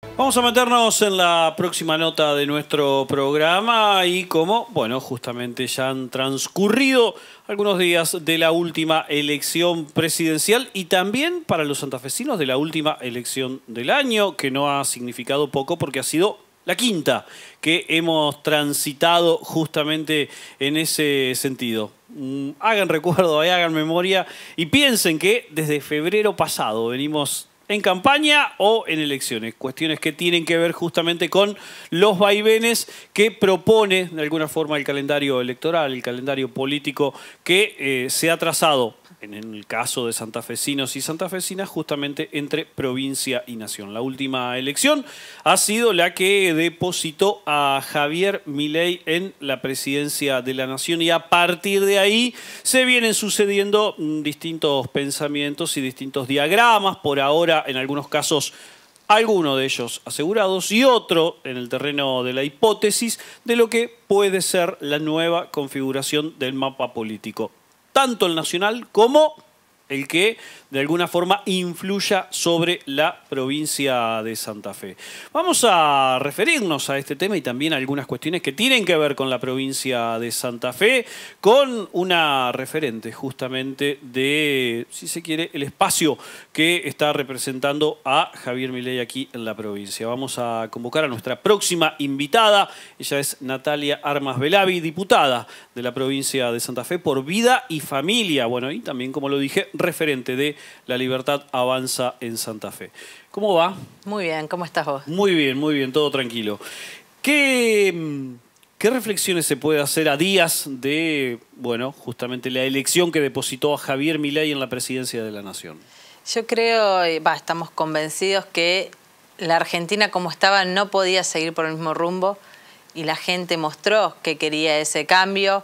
Vamos a meternos en la próxima nota de nuestro programa y como, bueno, justamente ya han transcurrido algunos días de la última elección presidencial y también para los santafesinos de la última elección del año, que no ha significado poco porque ha sido la quinta que hemos transitado justamente en ese sentido. Hagan recuerdo, hagan memoria y piensen que desde febrero pasado venimos en campaña o en elecciones, cuestiones que tienen que ver justamente con los vaivenes que propone de alguna forma el calendario electoral, el calendario político que se ha trazado en el caso de santafesinos y santafesinas justamente entre provincia y nación. La última elección ha sido la que depositó a Javier Milei en la presidencia de la nación y a partir de ahí se vienen sucediendo distintos pensamientos y distintos diagramas, por ahora en algunos casos algunos de ellos asegurados y otro en el terreno de la hipótesis de lo que puede ser la nueva configuración del mapa político, tanto el nacional como el que de alguna forma influya sobre la provincia de Santa Fe. Vamos a referirnos a este tema y también a algunas cuestiones que tienen que ver con la provincia de Santa Fe, con una referente justamente de, si se quiere, el espacio que está representando a Javier Milei aquí en la provincia. Vamos a convocar a nuestra próxima invitada. Ella es Natalia Armas Velavi, diputada de la provincia de Santa Fe por Vida y Familia. Bueno, y también, como lo dije, referente de La Libertad Avanza en Santa Fe. ¿Cómo va? Muy bien, ¿cómo estás vos? Muy bien, todo tranquilo. ¿Qué reflexiones se puede hacer a días de, bueno, justamente la elección que depositó a Javier Milei en la presidencia de la Nación? Yo creo, estamos convencidos que la Argentina como estaba no podía seguir por el mismo rumbo y la gente mostró que quería ese cambio.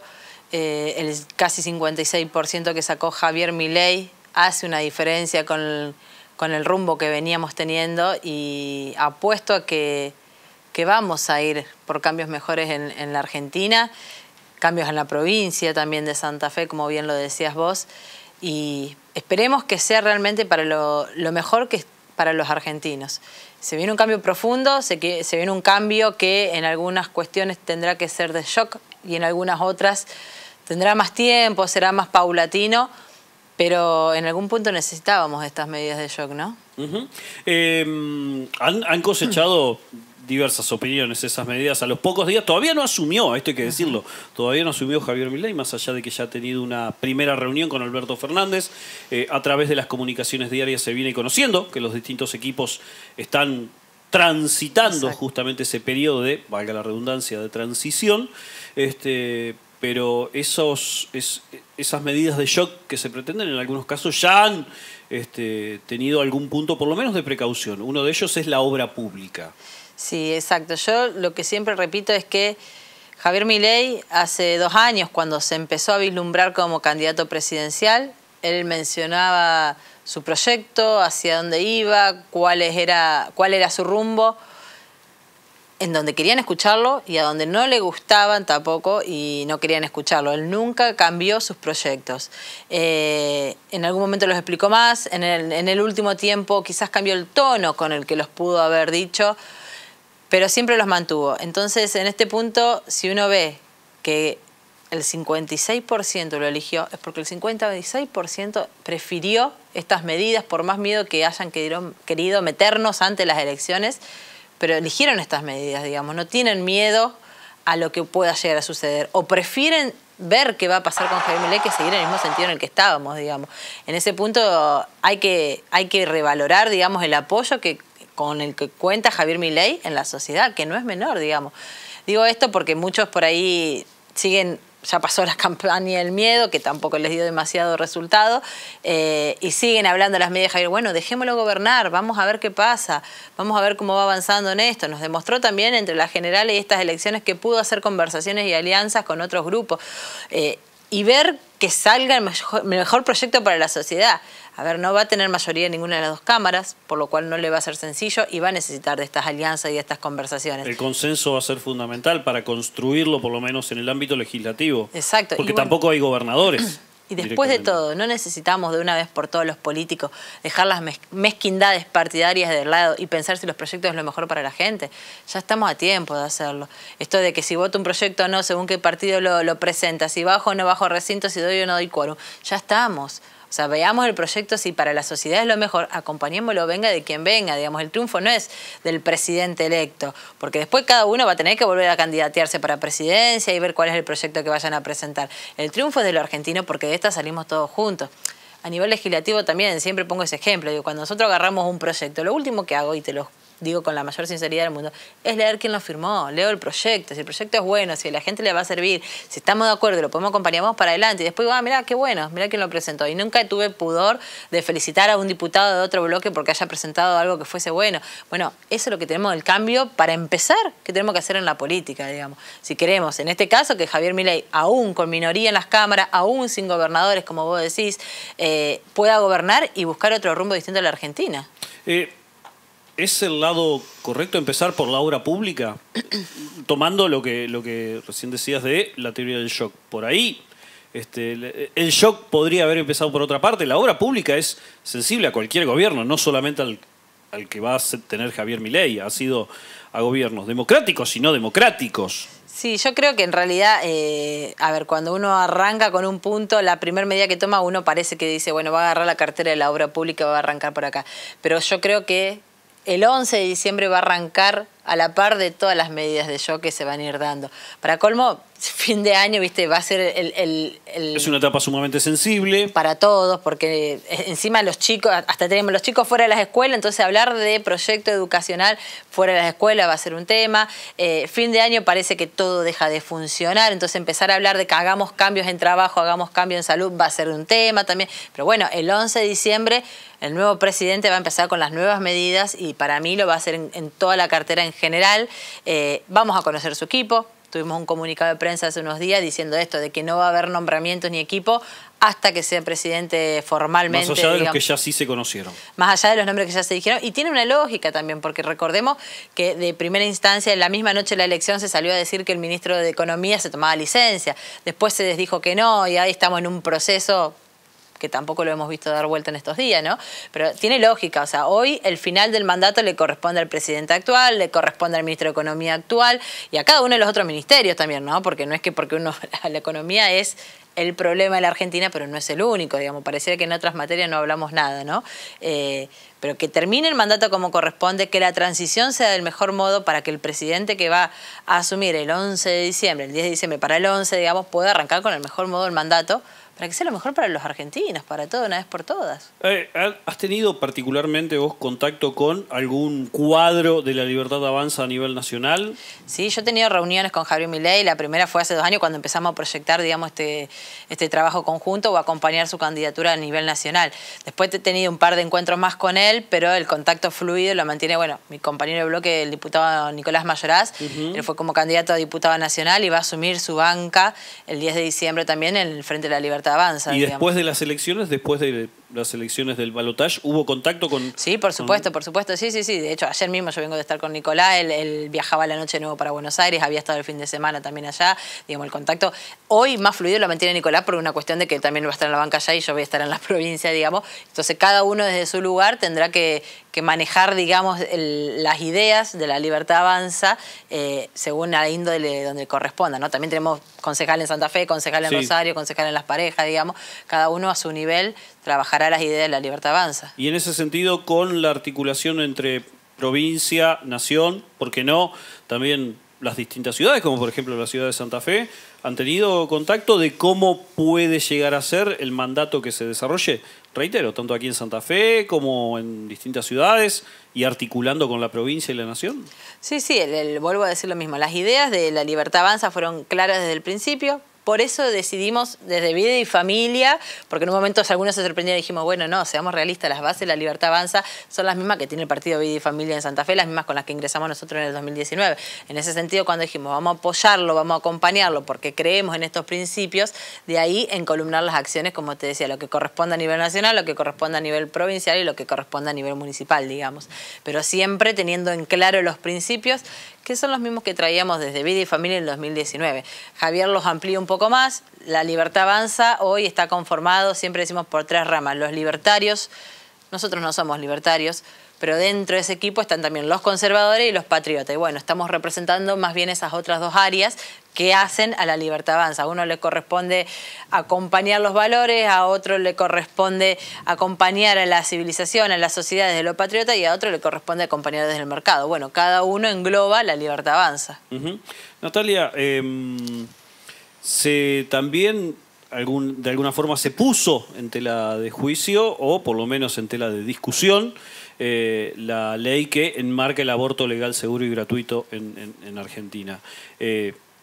El casi 56% que sacó Javier Milei hace una diferencia con el rumbo que veníamos teniendo y apuesto a que vamos a ir por cambios mejores en la Argentina, cambios en la provincia también de Santa Fe, como bien lo decías vos, y esperemos que sea realmente para lo mejor que para los argentinos. Se viene un cambio profundo, se viene un cambio que en algunas cuestiones tendrá que ser de shock y en algunas otras tendrá más tiempo, será más paulatino, pero en algún punto necesitábamos estas medidas de shock, ¿no? Han cosechado diversas opiniones esas medidas a los pocos días. Todavía no asumió, esto hay que decirlo, todavía no asumió Javier Milei, más allá de que ya ha tenido una primera reunión con Alberto Fernández. A través de las comunicaciones diarias se viene conociendo que los distintos equipos están transitando justamente ese periodo de, valga la redundancia, de transición. Pero esas medidas de shock que se pretenden en algunos casos ya han tenido algún punto, por lo menos de precaución. Uno de ellos es la obra pública. Sí, exacto. Yo lo que siempre repito es que Javier Milei hace 2 años, cuando se empezó a vislumbrar como candidato presidencial, él mencionaba su proyecto, hacia dónde iba, cuál era su rumbo, en donde querían escucharlo y a donde no le gustaban tampoco y no querían escucharlo. Él nunca cambió sus proyectos. En algún momento los explicó más, en el último tiempo quizás cambió el tono con el que los pudo haber dicho, pero siempre los mantuvo. Entonces, en este punto, si uno ve que el 56% lo eligió, es porque el 56% prefirió estas medidas, por más miedo que hayan querido meternos ante las elecciones, pero eligieron estas medidas, digamos, no tienen miedo a lo que pueda llegar a suceder, o prefieren ver qué va a pasar con Javier Milei que seguir en el mismo sentido en el que estábamos, digamos. En ese punto hay que revalorar, digamos, el apoyo con el que cuenta Javier Milei en la sociedad, que no es menor, digamos. Digo esto porque muchos por ahí siguen. Ya pasó la campaña del miedo, que tampoco les dio demasiado resultado, y siguen hablando las medias de Javier, bueno, dejémoslo gobernar, vamos a ver qué pasa, vamos a ver cómo va avanzando en esto. Nos demostró también entre las generales y estas elecciones que pudo hacer conversaciones y alianzas con otros grupos, y ver que salga el mejor proyecto para la sociedad. A ver, no va a tener mayoría en ninguna de las 2 cámaras, por lo cual no le va a ser sencillo y va a necesitar de estas alianzas y de estas conversaciones. El consenso va a ser fundamental para construirlo, por lo menos en el ámbito legislativo. Exacto. Porque tampoco hay gobernadores. Y después de todo, no necesitamos de una vez por todos los políticos dejar las mezquindades partidarias de lado y pensar si los proyectos es lo mejor para la gente. Ya estamos a tiempo de hacerlo. Esto de que si voto un proyecto o no, según qué partido lo presenta, si bajo o no bajo recinto, si doy o no doy quórum, ya estamos. O sea, veamos el proyecto, si para la sociedad es lo mejor, acompañémoslo, venga de quien venga, digamos, el triunfo no es del presidente electo, porque después cada uno va a tener que volver a candidatearse para presidencia y ver cuál es el proyecto que vayan a presentar. El triunfo es de lo argentino porque de esta salimos todos juntos. A nivel legislativo también, siempre pongo ese ejemplo, digo, cuando nosotros agarramos un proyecto, lo último que hago, y te lo digo con la mayor sinceridad del mundo, es leer quién lo firmó, leo el proyecto, si el proyecto es bueno, si a la gente le va a servir, si estamos de acuerdo y lo podemos acompañar, vamos para adelante, y después, mirá, qué bueno, mirá quién lo presentó. Y nunca tuve pudor de felicitar a un diputado de otro bloque porque haya presentado algo que fuese bueno. Bueno, eso es lo que tenemos, el cambio para empezar, que tenemos que hacer en la política, digamos. Si queremos, en este caso, que Javier Milei, aún con minoría en las cámaras, aún sin gobernadores, como vos decís, pueda gobernar y buscar otro rumbo distinto a la Argentina. ¿Es el lado correcto empezar por la obra pública? Tomando lo que recién decías de la teoría del shock. Por ahí, el shock podría haber empezado por otra parte. La obra pública es sensible a cualquier gobierno, no solamente al que va a tener Javier Milei. Ha sido a gobiernos democráticos y no democráticos. Sí, yo creo que en realidad, a ver, cuando uno arranca con un punto, la primera medida que toma, uno parece que dice, bueno, va a agarrar la cartera de la obra pública, va a arrancar por acá. Pero yo creo que el 11 de diciembre va a arrancar a la par de todas las medidas de shock que se van a ir dando. Para colmo, fin de año, viste, va a ser es una etapa sumamente sensible. Para todos, porque encima los chicos, hasta tenemos los chicos fuera de las escuelas, entonces hablar de proyecto educacional fuera de las escuelas va a ser un tema. Fin de año parece que todo deja de funcionar, entonces empezar a hablar de que hagamos cambios en trabajo, hagamos cambios en salud, va a ser un tema también. Pero bueno, el 11 de diciembre el nuevo presidente va a empezar con las nuevas medidas y para mí lo va a hacer en toda la cartera en general. Vamos a conocer su equipo. Tuvimos un comunicado de prensa hace unos días diciendo esto, de que no va a haber nombramientos ni equipo hasta que sea presidente formalmente. Más allá de los que ya sí se conocieron. Más allá de los nombres que ya se dijeron. Y tiene una lógica también, porque recordemos que de primera instancia, en la misma noche de la elección, se salió a decir que el ministro de Economía se tomaba licencia. Después se les dijo que no, y ahí estamos en un proceso que tampoco lo hemos visto dar vuelta en estos días, ¿no? Pero tiene lógica, o sea, hoy el final del mandato le corresponde al presidente actual, le corresponde al ministro de Economía actual y a cada uno de los otros ministerios también, ¿no? Porque no es que porque la economía es el problema de la Argentina, pero no es el único, digamos, pareciera que en otras materias no hablamos nada, ¿no? Pero que termine el mandato como corresponde, que la transición sea del mejor modo para que el presidente que va a asumir el 11 de diciembre, el 10 de diciembre para el 11, digamos, pueda arrancar con el mejor modo del mandato, para que sea lo mejor para los argentinos, para todo, una vez por todas. ¿Has tenido particularmente vos contacto con algún cuadro de la Libertad Avanza a nivel nacional? Sí, yo he tenido reuniones con Javier Milei. La primera fue hace 2 años cuando empezamos a proyectar, digamos, este trabajo conjunto o acompañar su candidatura a nivel nacional. Después he tenido un par de encuentros más con él, pero el contacto fluido lo mantiene, bueno, mi compañero de bloque, el diputado Nicolás Mayoraz. Él fue como candidato a diputado nacional y va a asumir su banca el 10 de diciembre también en el Frente de la Libertad Avanza. Y después de las elecciones, del balotaje, ¿hubo contacto con...? Sí, por supuesto, sí. De hecho, ayer mismo yo vengo de estar con Nicolás, él viajaba la noche de nuevo para Buenos Aires, había estado el fin de semana también allá, digamos, el contacto hoy más fluido lo mantiene Nicolás por una cuestión de que también va a estar en la banca allá y yo voy a estar en la provincia, digamos. Entonces, cada uno desde su lugar tendrá que manejar, digamos, las ideas de la Libertad Avanza según la índole donde corresponda, ¿no? También tenemos concejal en Santa Fe, concejal en Rosario, concejal en Las Parejas, digamos, cada uno a su nivel trabajará las ideas de la Libertad Avanza. Y en ese sentido, con la articulación entre provincia, nación, ¿por qué no? También las distintas ciudades, como por ejemplo la ciudad de Santa Fe, ¿han tenido contacto de cómo puede llegar a ser el mandato que se desarrolle? Reitero, tanto aquí en Santa Fe como en distintas ciudades y articulando con la provincia y la nación. Sí, vuelvo a decir lo mismo. Las ideas de la Libertad Avanza fueron claras desde el principio. Por eso decidimos desde Vida y Familia, porque en un momento algunos se sorprendieron y dijimos, bueno, no, seamos realistas, las bases de la Libertad Avanza son las mismas que tiene el partido Vida y Familia en Santa Fe, las mismas con las que ingresamos nosotros en el 2019. En ese sentido, cuando dijimos, vamos a apoyarlo, vamos a acompañarlo, porque creemos en estos principios, de ahí encolumnar las acciones, como te decía, lo que corresponde a nivel nacional, lo que corresponde a nivel provincial y lo que corresponde a nivel municipal, digamos. Pero siempre teniendo en claro los principios, que son los mismos que traíamos desde Vida y Familia en el 2019. Javier los amplía un poco poco más. La Libertad Avanza hoy está conformado, siempre decimos, por 3 ramas. Los libertarios, nosotros no somos libertarios, pero dentro de ese equipo están también los conservadores y los patriotas. Y bueno, estamos representando más bien esas otras 2 áreas que hacen a la Libertad Avanza. A uno le corresponde acompañar los valores, a otro le corresponde acompañar a la civilización, a la sociedad desde lo patriota, y a otro le corresponde acompañar desde el mercado. Bueno, cada uno engloba la Libertad Avanza. Natalia, también de alguna forma se puso en tela de juicio, o por lo menos en tela de discusión, la ley que enmarca el aborto legal, seguro y gratuito en Argentina.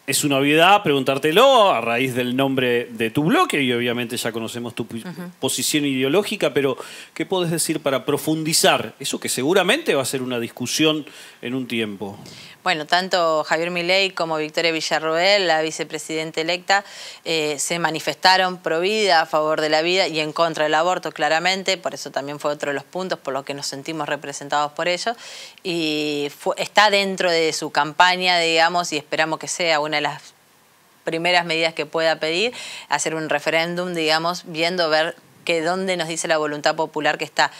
Es una obviedad preguntártelo a raíz del nombre de tu bloque, y obviamente ya conocemos tu posición ideológica, pero ¿qué podés decir para profundizar eso que seguramente va a ser una discusión en un tiempo? Bueno, tanto Javier Milei como Victoria Villarroel, la vicepresidenta electa, se manifestaron pro vida, a favor de la vida y en contra del aborto, claramente. Por eso también fue otro de los puntos por los que nos sentimos representados por ello. Y está dentro de su campaña, digamos, y esperamos que sea una de las primeras medidas que pueda pedir, hacer un referéndum, digamos, ver dónde nos dice la voluntad popular que está.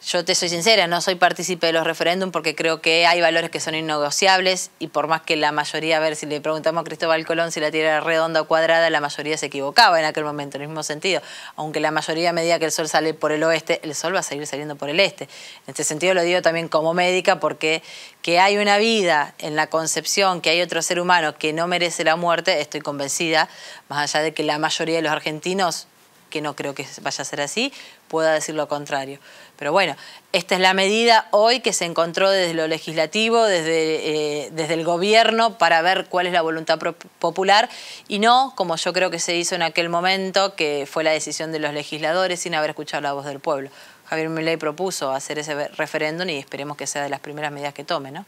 Yo te soy sincera, no soy partícipe de los referéndums porque creo que hay valores que son innegociables, y por más que la mayoría, a ver, si le preguntamos a Cristóbal Colón si la Tierra era redonda o cuadrada, la mayoría se equivocaba en aquel momento, en el mismo sentido. Aunque la mayoría, a medida que el sol sale por el oeste, el sol va a seguir saliendo por el este. En este sentido lo digo también como médica, porque que hay una vida en la concepción, que hay otro ser humano que no merece la muerte, estoy convencida, más allá de que la mayoría de los argentinos, que no creo que vaya a ser así, pueda decir lo contrario. Pero bueno, esta es la medida hoy que se encontró desde lo legislativo, desde el gobierno, para ver cuál es la voluntad popular, y no como yo creo que se hizo en aquel momento, que fue la decisión de los legisladores sin haber escuchado la voz del pueblo. Javier Milei propuso hacer ese referéndum y esperemos que sea de las primeras medidas que tome, ¿no?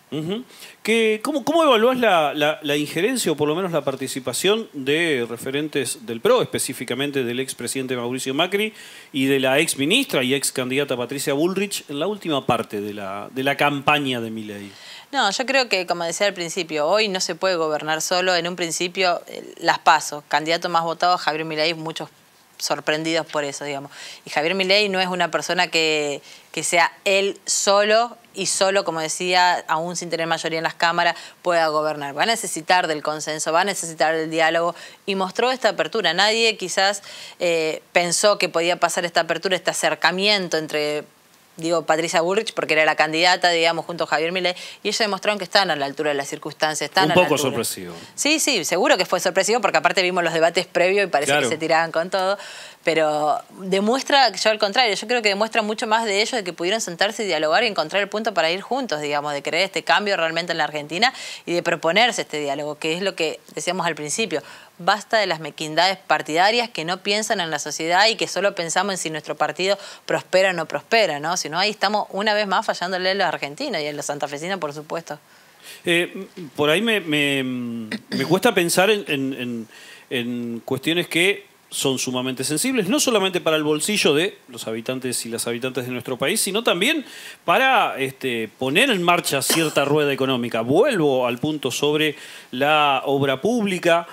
¿Cómo evaluás la injerencia, o por lo menos la participación de referentes del PRO, específicamente del expresidente Mauricio Macri y de la exministra y ex candidata Patricia Bullrich en la última parte de la campaña de Milei? No, yo creo que, como decía al principio, hoy no se puede gobernar solo. En un principio, las PASO, candidato más votado, Javier Milei, muchos sorprendidos por eso, digamos. Y Javier Milei no es una persona que sea él solo, y solo, como decía, aún sin tener mayoría en las cámaras, pueda gobernar. Va a necesitar del consenso, va a necesitar del diálogo, y mostró esta apertura. Nadie quizás pensó que podía pasar esta apertura, este acercamiento entre, digo, Patricia Bullrich, porque era la candidata, digamos, junto a Javier Milei, y ellos demostraron que están a la altura de las circunstancias. Un poco sorpresivo. Sí, seguro que fue sorpresivo, porque aparte vimos los debates previos y parecía que se tiraban con todo, pero demuestra, yo al contrario, yo creo que demuestra mucho más de ellos, de que pudieron sentarse y dialogar y encontrar el punto para ir juntos, digamos, de querer este cambio realmente en la Argentina y de proponerse este diálogo, que es lo que decíamos al principio. Basta de las mezquindades partidarias que no piensan en la sociedad y que solo pensamos en si nuestro partido prospera o no prospera, ¿no? Si no, ahí estamos una vez más fallándole a los argentinos y a los santafesinos, por supuesto. Por ahí me cuesta pensar en cuestiones que son sumamente sensibles, no solamente para el bolsillo de los habitantes y las habitantes de nuestro país, sino también para poner en marcha cierta rueda económica. Vuelvo al punto sobre la obra pública.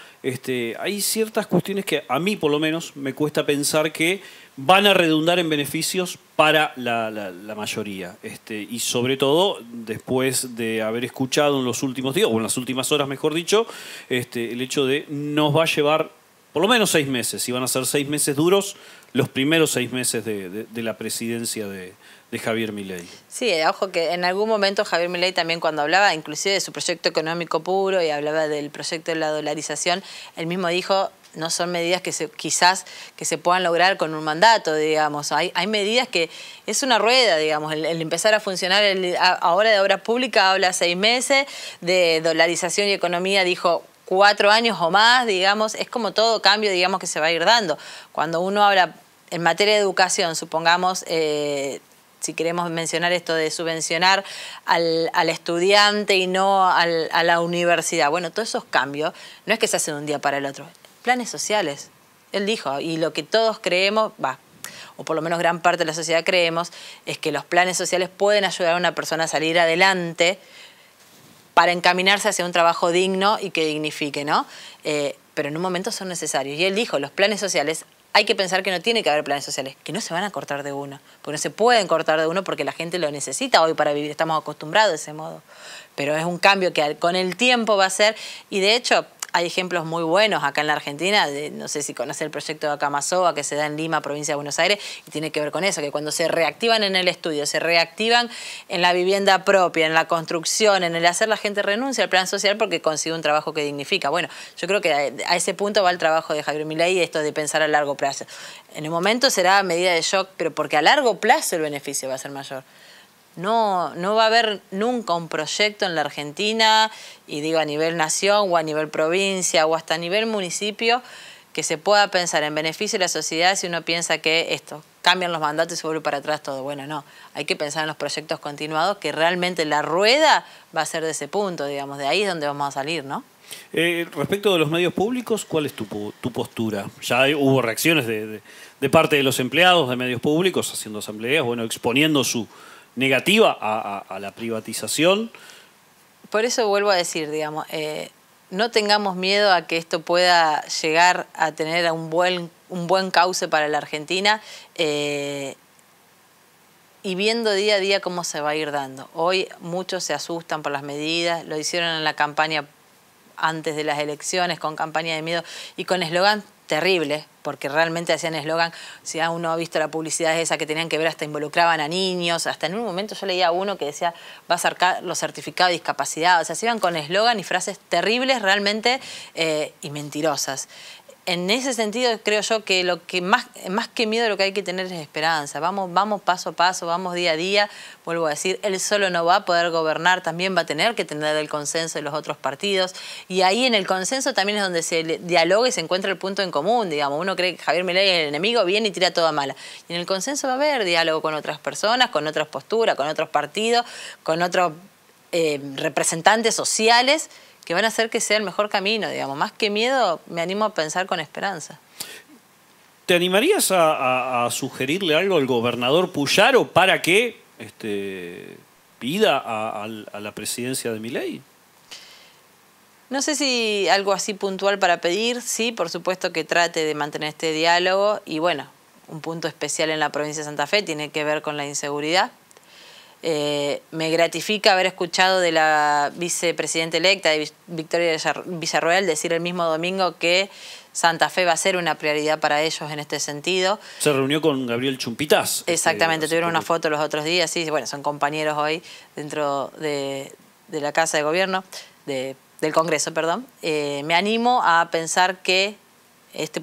Hay ciertas cuestiones que a mí, por lo menos, me cuesta pensar que van a redundar en beneficios para la mayoría. Y sobre todo, después de haber escuchado en los últimos días, o en las últimas horas, mejor dicho, el hecho de nos va a llevar por lo menos 6 meses, y van a ser 6 meses duros, los primeros 6 meses de la presidencia de Javier Milei. Sí, ojo que en algún momento Javier Milei también, cuando hablaba inclusive de su proyecto económico puro y hablaba del proyecto de la dolarización, él mismo dijo, no son medidas que quizás se puedan lograr con un mandato, digamos. Hay medidas que es una rueda, digamos, el empezar a funcionar. Ahora de obra pública habla 6 meses, de dolarización y economía dijo 4 años o más, digamos. Es como todo cambio, digamos, que se va a ir dando. Cuando uno habla en materia de educación, supongamos, si queremos mencionar esto de subvencionar al estudiante y no a la universidad. Bueno, todos esos cambios no es que se hacen de un día para el otro. Planes sociales, él dijo, y lo que todos creemos, o por lo menos gran parte de la sociedad creemos, es que los planes sociales pueden ayudar a una persona a salir adelante para encaminarse hacia un trabajo digno y que dignifique, ¿no? pero en un momento son necesarios. Y él dijo, los planes sociales, hay que pensar que no tiene que haber planes sociales, que no se van a cortar de uno, porque no se pueden cortar de uno porque la gente lo necesita hoy para vivir, estamos acostumbrados de ese modo. Pero es un cambio que con el tiempo va a ser, y de hecho hay ejemplos muy buenos acá en la Argentina, no sé si conoce el proyecto de Acamasoa que se da en Lima, provincia de Buenos Aires, y tiene que ver con eso, que cuando se reactivan en el estudio, se reactivan en la vivienda propia, en la construcción, en el hacer, la gente renuncia al plan social porque consigue un trabajo que dignifica. Bueno, yo creo que a ese punto va el trabajo de Javier Milei, esto de pensar a largo plazo. En el momento será medida de shock, pero porque a largo plazo el beneficio va a ser mayor. No va a haber nunca un proyecto en la Argentina, y digo a nivel nación o a nivel provincia o hasta a nivel municipio, que se pueda pensar en beneficio de la sociedad si uno piensa que esto, cambian los mandatos y se vuelve para atrás todo. Bueno, no, hay que pensar en los proyectos continuados, que realmente la rueda va a ser de ese punto, digamos, de ahí es donde vamos a salir, ¿no? Respecto de los medios públicos, ¿cuál es tu postura? Ya hubo reacciones de parte de los empleados de medios públicos haciendo asambleas, bueno, exponiendo su negativa a la privatización. Por eso vuelvo a decir, digamos, no tengamos miedo a que esto pueda llegar a tener un buen cauce para la Argentina, y viendo día a día cómo se va a ir dando. Hoy muchos se asustan por las medidas, lo hicieron en la campaña antes de las elecciones, con campaña de miedo y con eslogan terrible, porque realmente hacían eslogan, si uno ha visto la publicidad esa que tenían que ver, hasta involucraban a niños, hasta en un momento yo leía uno que decía, va a sacar los certificados de discapacidad, o sea, se iban con eslogan y frases terribles realmente, y mentirosas. En ese sentido creo yo que lo que más que miedo lo que hay que tener es esperanza. Vamos paso a paso, vamos día a día. Vuelvo a decir, él solo no va a poder gobernar, también va a tener que tener el consenso de los otros partidos. Y ahí en el consenso también es donde se dialoga y se encuentra el punto en común, digamos. Uno cree que Javier Milei es el enemigo, viene y tira todo a mala. Y en el consenso va a haber diálogo con otras personas, con otras posturas, con otros partidos, con otros representantes sociales, que van a hacer que sea el mejor camino, digamos. Más que miedo, me animo a pensar con esperanza. ¿Te animarías a sugerirle algo al gobernador Puyaro para que pida a la presidencia de Milei? No sé si algo así puntual para pedir, sí, por supuesto que trate de mantener este diálogo, y bueno, un punto especial en la provincia de Santa Fe tiene que ver con la inseguridad. Me gratifica haber escuchado de la vicepresidenta electa, de Victoria Villarroel, decir el mismo domingo que Santa Fe va a ser una prioridad para ellos en este sentido. Se reunió con Gabriel Chumpitaz. Exactamente, tuvieron una foto los otros días, sí, bueno, son compañeros hoy dentro de la Casa de Gobierno, del Congreso, perdón. Me animo a pensar que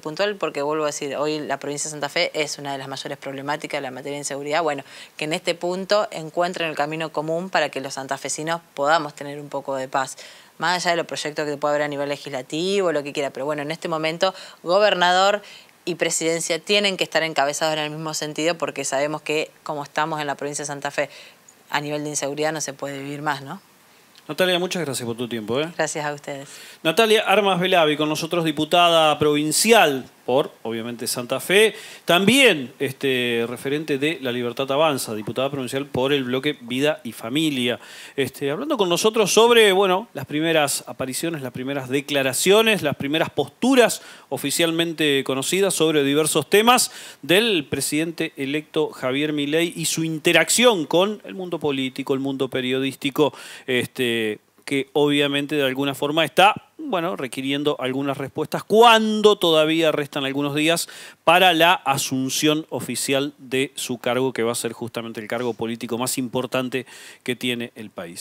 puntual, porque vuelvo a decir, hoy la provincia de Santa Fe es una de las mayores problemáticas de la materia de inseguridad. Bueno, que en este punto encuentren el camino común para que los santafesinos podamos tener un poco de paz. Más allá de los proyectos que pueda haber a nivel legislativo, lo que quiera. Pero bueno, en este momento, gobernador y presidencia tienen que estar encabezados en el mismo sentido, porque sabemos que, como estamos en la provincia de Santa Fe, a nivel de inseguridad no se puede vivir más, ¿no? Natalia, muchas gracias por tu tiempo. Gracias a ustedes. Natalia Armas Velavi, con nosotros, diputada provincial por, obviamente, Santa Fe. También referente de La Libertad Avanza, diputada provincial por el bloque Vida y Familia. Hablando con nosotros sobre, bueno, las primeras apariciones, las primeras declaraciones, las primeras posturas oficialmente conocidas sobre diversos temas del presidente electo Javier Milei y su interacción con el mundo político, el mundo periodístico, que obviamente de alguna forma está, bueno, requiriendo algunas respuestas cuando todavía restan algunos días para la asunción oficial de su cargo, que va a ser justamente el cargo político más importante que tiene el país.